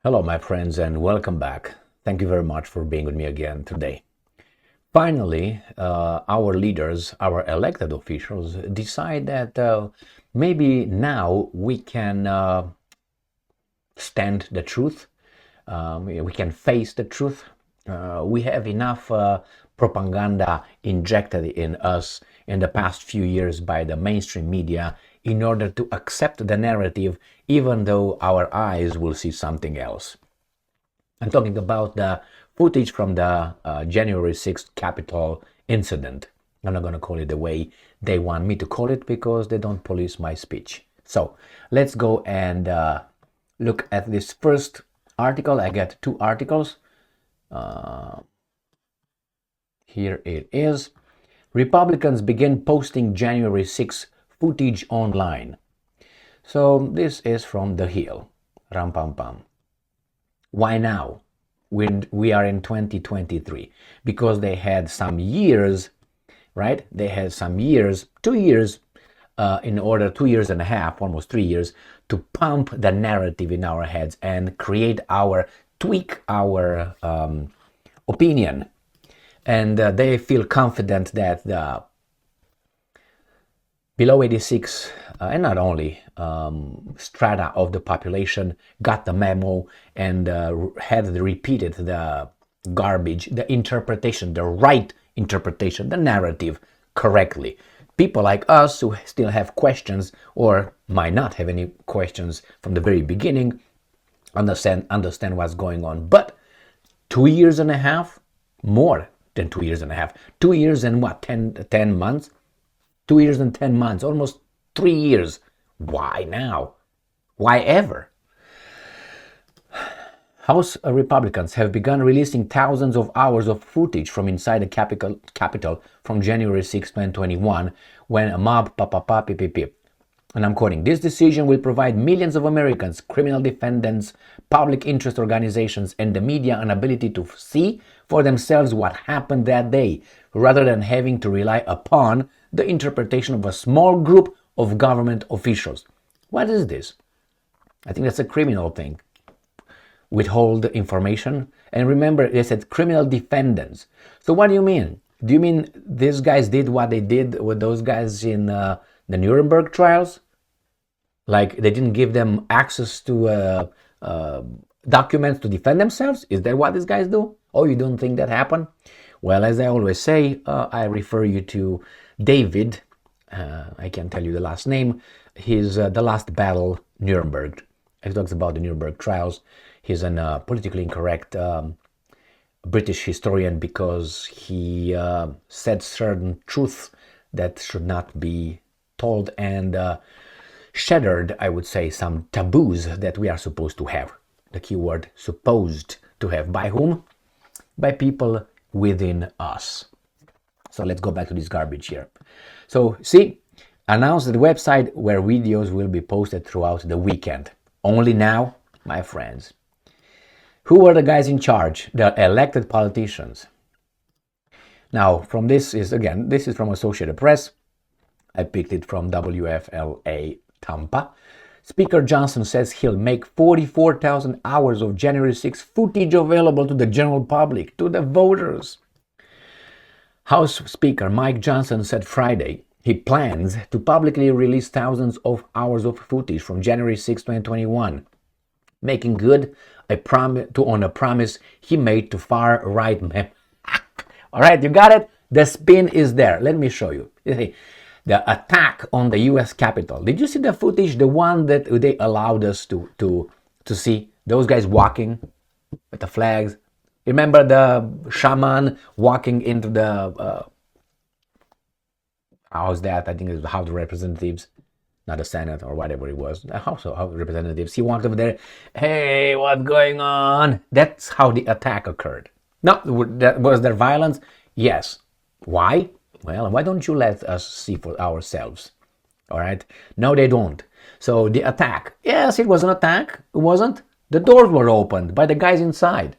Hello, my friends, and welcome back. Thank you very much for being with me again today. Finally, our leaders, our elected officials, decide that maybe now we can stand the truth, we can face the truth. We have enough propaganda injected in us in the past few years by the mainstream media in order to accept the narrative, even though our eyes will see something else. I'm talking about the footage from the January 6th Capitol incident. I'm not going to call it the way they want me to call it because they don't police my speech. So let's go and look at this first article. I got two articles. Here it is. Republicans begin posting January 6th footage online. So this is from The Hill. Ram pam pam. Why now? We are in 2023 because they had some years, right? They had some years, 2 years, 2 years and a half, almost 3 years, to pump the narrative in our heads and tweak our opinion. And they feel confident that the below 86, and not only strata of the population got the memo and had repeated the garbage, the interpretation, the right interpretation, the narrative correctly. People like us who still have questions or might not have any questions from the very beginning understand what's going on. But 2 years and a half, more than 2 years and a half, 2 years and what, 10 months? 2 years and 10 months, almost 3 years. Why now? Why ever? House Republicans have begun releasing thousands of hours of footage from inside the Capitol from January 6, 2021, when a mob pip. And I'm quoting, "This decision will provide millions of Americans, criminal defendants, public interest organizations, and the media an ability to see for themselves what happened that day, rather than having to rely upon the interpretation of a small group of government officials." What is this? I think that's a criminal thing. Withhold information. And remember, they said criminal defendants. So what do you mean? Do you mean these guys did what they did with those guys in the Nuremberg trials? Like they didn't give them access to documents to defend themselves? Is that what these guys do? Oh, you don't think that happened? Well, as I always say, I refer you to David. I can't tell you the last name. He's The Last Battle, Nuremberg. He talks about the Nuremberg trials. He's a politically incorrect British historian because he said certain truths that should not be told and shattered, I would say, some taboos that we are supposed to have. The keyword supposed to have. By whom? By people within us. So let's go back to this garbage here. So see, announced the website where videos will be posted throughout the weekend. Only now, my friends. Who are the guys in charge? The elected politicians. Now, from this is from Associated Press. I picked it from WFLA Tampa. Speaker Johnson says he'll make 44,000 hours of January 6 footage available to the general public, to the voters. House Speaker Mike Johnson said Friday he plans to publicly release thousands of hours of footage from January 6, 2021, making good on a promise he made to far-right men. All right, you got it? The spin is there. Let me show you. The attack on the U.S. Capitol. Did you see the footage? The one that they allowed us to see? Those guys walking with the flags. Remember the shaman walking into the how's that? I think it was the House of Representatives, not the Senate or whatever it was. The House of Representatives. He walked over there. Hey, what's going on? That's how the attack occurred. Now, was there violence? Yes. Why? Well, why don't you let us see for ourselves? All right. No, they don't. So the attack. Yes, it was an attack. It wasn't. The doors were opened by the guys inside.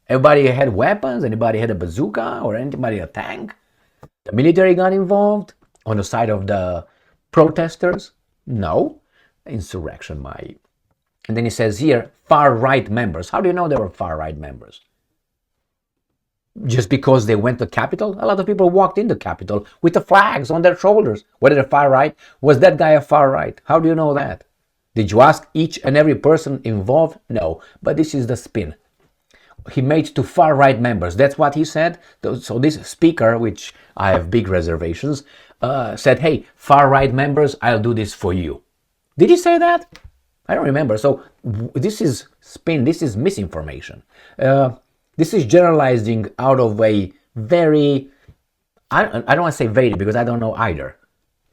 Everybody had weapons. Anybody had a bazooka or anybody a tank? The military got involved on the side of the protesters? No. Insurrection, my And then he says here, far-right members. How do you know they were far-right members? Just because they went to Capitol? A lot of people walked into Capitol with the flags on their shoulders. Were they far-right? Was that guy a far-right? How do you know that? Did you ask each and every person involved? No, but this is the spin. He made to far-right members. That's what he said. So this speaker, which I have big reservations, said, hey, far-right members, I'll do this for you. Did he say that? I don't remember. So this is spin. This is misinformation. This is generalizing out of a very, I don't want to say very because I don't know either.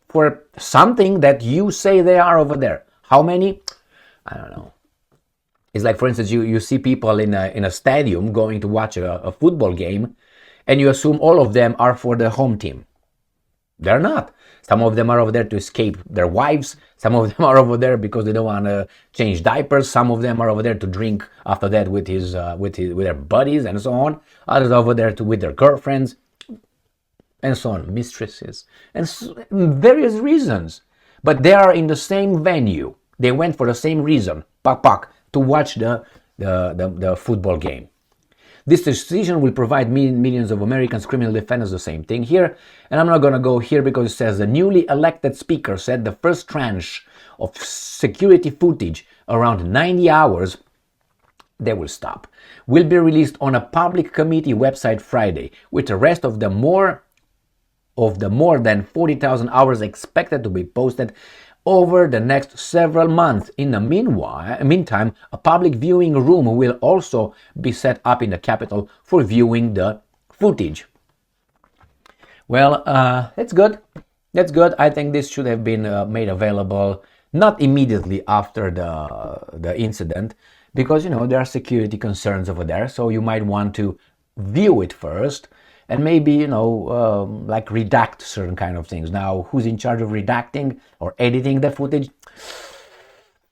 For something that you say they are over there. How many? I don't know. It's like, for instance, you see people in a stadium going to watch a football game, and you assume all of them are for the home team. They're not. Some of them are over there to escape their wives. Some of them are over there because they don't want to change diapers. Some of them are over there to drink after that with their buddies and so on. Others are over there with their girlfriends and so on, mistresses, and various reasons. But they are in the same venue. They went for the same reason, to watch the football game. This decision will provide millions of Americans criminal defenders the same thing here. And I'm not going to go here because it says the newly elected speaker said the first tranche of security footage, around 90 hours, they will stop, will be released on a public committee website Friday, with the rest of the more than 40,000 hours expected to be posted over the next several months. In the meantime, a public viewing room will also be set up in the Capitol for viewing the footage. Well, that's good. That's good. I think this should have been made available not immediately after the incident, because there are security concerns over there. So you might want to view it first and maybe like redact certain kind of things. Now, who's in charge of redacting or editing the footage?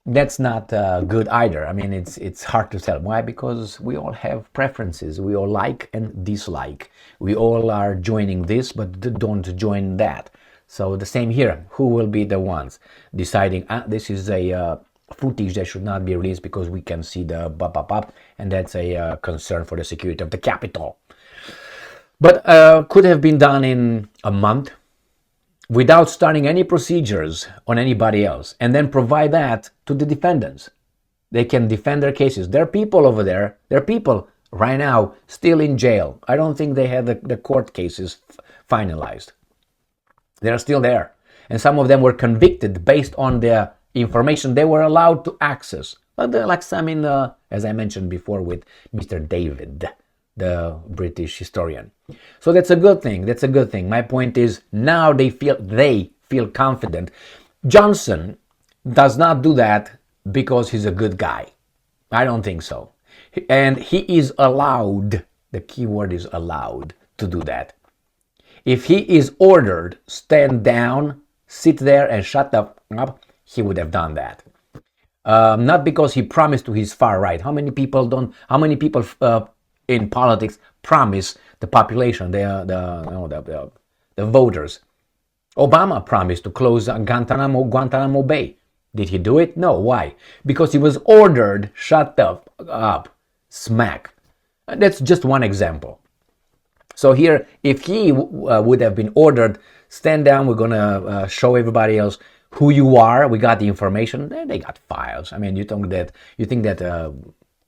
That's not good either. I mean, it's hard to tell. Why? Because we all have preferences. We all like and dislike. We all are joining this, but don't join that. So the same here. Who will be the ones deciding, this is a footage that should not be released because we can see the and that's a concern for the security of the Capitol. But could have been done in a month without starting any procedures on anybody else, and then provide that to the defendants. They can defend their cases. There are people over there. There are people right now still in jail. I don't think they had the court cases finalized. They're still there. And some of them were convicted based on the information they were allowed to access. Like some as I mentioned before with Mr. David, the British historian. So that's a good thing. That's a good thing. My point is, now they feel confident. Johnson does not do that because he's a good guy. I don't think so. And he is allowed, the key word is allowed, to do that. If he is ordered, stand down, sit there and shut up, he would have done that. Not because he promised to his far right. How many people in politics promise the population, the voters? Obama promised to close Guantanamo Bay. Did he do it? No. Why? Because he was ordered, shut up, smack. That's just one example. So here, if he would have been ordered, stand down, we're going to show everybody else who you are, we got the information, they got files. I mean, you think that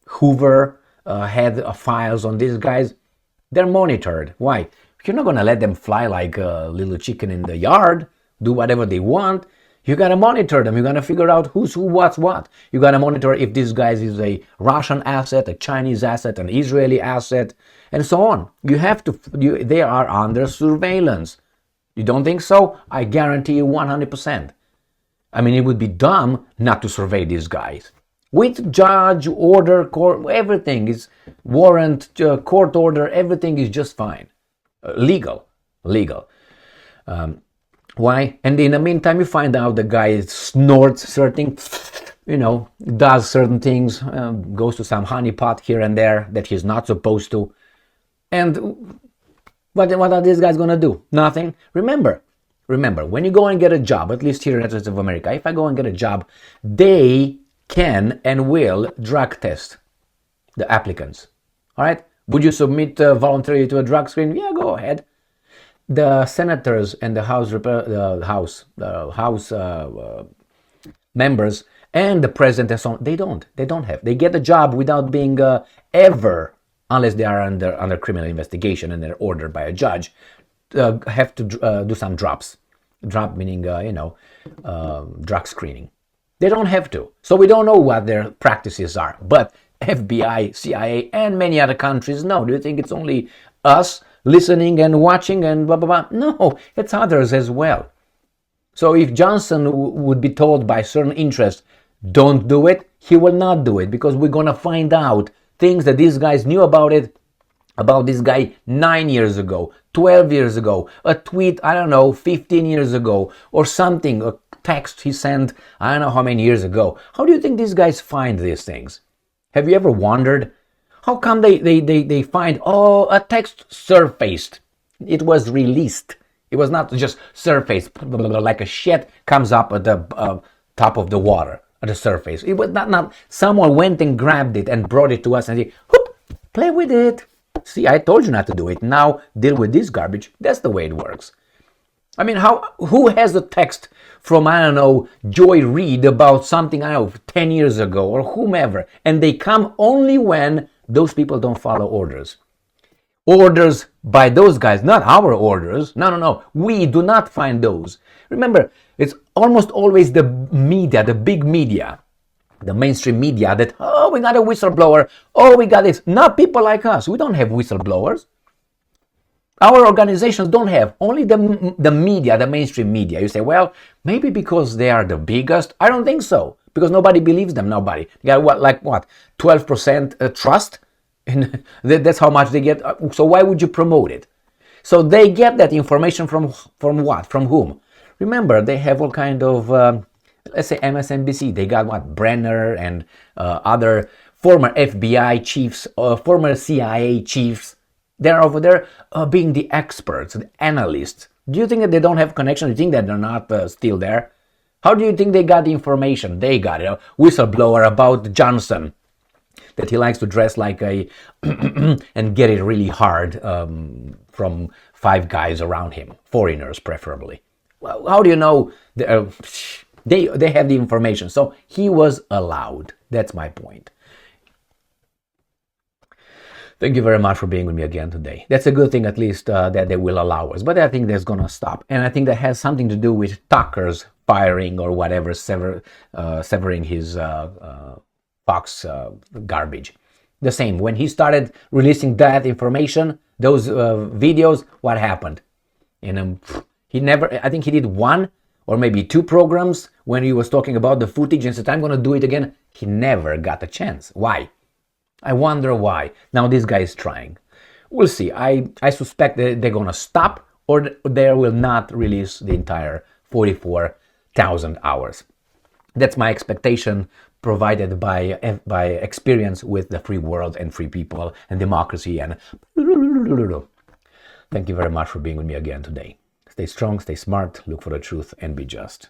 Hoover had files on these guys? They're monitored. Why? You're not going to let them fly like a little chicken in the yard, do whatever they want. You got to monitor them. You got to figure out who's who, what's what. You got to monitor if this guy is a Russian asset, a Chinese asset, an Israeli asset, and so on. You have to. They are under surveillance. You don't think so? I guarantee you 100%. I mean, it would be dumb not to survey these guys. With judge, order, court, everything is warrant, court order, everything is just fine. Legal. Why? And in the meantime, you find out the guy snorts certain, does certain things, goes to some honeypot here and there that he's not supposed to. And what are these guys going to do? Nothing. Remember, when you go and get a job, at least here in the United States of America, if I go and get a job, they can and will drug test the applicants. All right? Would you submit voluntarily to a drug screen? Yeah, go ahead. The senators and the House members and the president and so on, they don't have. They get the job without being ever, unless they are under criminal investigation and they're ordered by a judge, have to do some drops. Drop meaning, drug screening. They don't have to. So we don't know what their practices are. But FBI, CIA, and many other countries know. Do you think it's only us listening and watching and blah, blah, blah? No, it's others as well. So if Johnson would be told by certain interests, don't do it, he will not do it, because we're going to find out things that these guys knew about this guy 9 years ago, 12 years ago, a tweet, 15 years ago, or something, a text he sent, I don't know how many years ago. How do you think these guys find these things? Have you ever wondered? How come they find, a text surfaced? It was released. It was not just surfaced, like a shit comes up at the top of the water, at the surface. It was not someone went and grabbed it and brought it to us and said, whoop, play with it. See, I told you not to do it. Now deal with this garbage. That's the way it works. I mean, who has a text from, Joy Reid about something, 10 years ago or whomever, and they come only when those people don't follow orders. Orders by those guys, not our orders. No. We do not find those. Remember, it's almost always the media, the big media, the mainstream media that, we got a whistleblower, we got this. Not people like us. We don't have whistleblowers. Our organizations don't have. Only the media, the mainstream media. You say, well, maybe because they are the biggest. I don't think so. Because nobody believes them. Nobody. They got what? 12% trust? And that's how much they get. So why would you promote it? So they get that information from what? From whom? Remember, they have all kind of, let's say MSNBC. They got what? Brenner and other former FBI chiefs, former CIA chiefs. They're over there being the experts, the analysts. Do you think that they don't have connection? Do you think that they're not still there? How do you think they got the information? They got it. A whistleblower about Johnson, that he likes to dress like a and get it really hard from 5 guys around him, foreigners preferably. Well, how do you know? They have the information. So he was allowed. That's my point. Thank you very much for being with me again today. That's a good thing, at least, that they will allow us. But I think that's going to stop. And I think that has something to do with Tucker's firing or whatever, severing his Fox garbage. The same. When he started releasing that information, those videos, what happened? I think he did 1 or maybe 2 programs when he was talking about the footage and said, I'm going to do it again. He never got a chance. Why? I wonder why. Now this guy is trying. We'll see. I suspect that they're going to stop, or they will not release the entire 44,000 hours. That's my expectation, provided by experience with the free world and free people and democracy. And thank you very much for being with me again today. Stay strong, stay smart, look for the truth, and be just.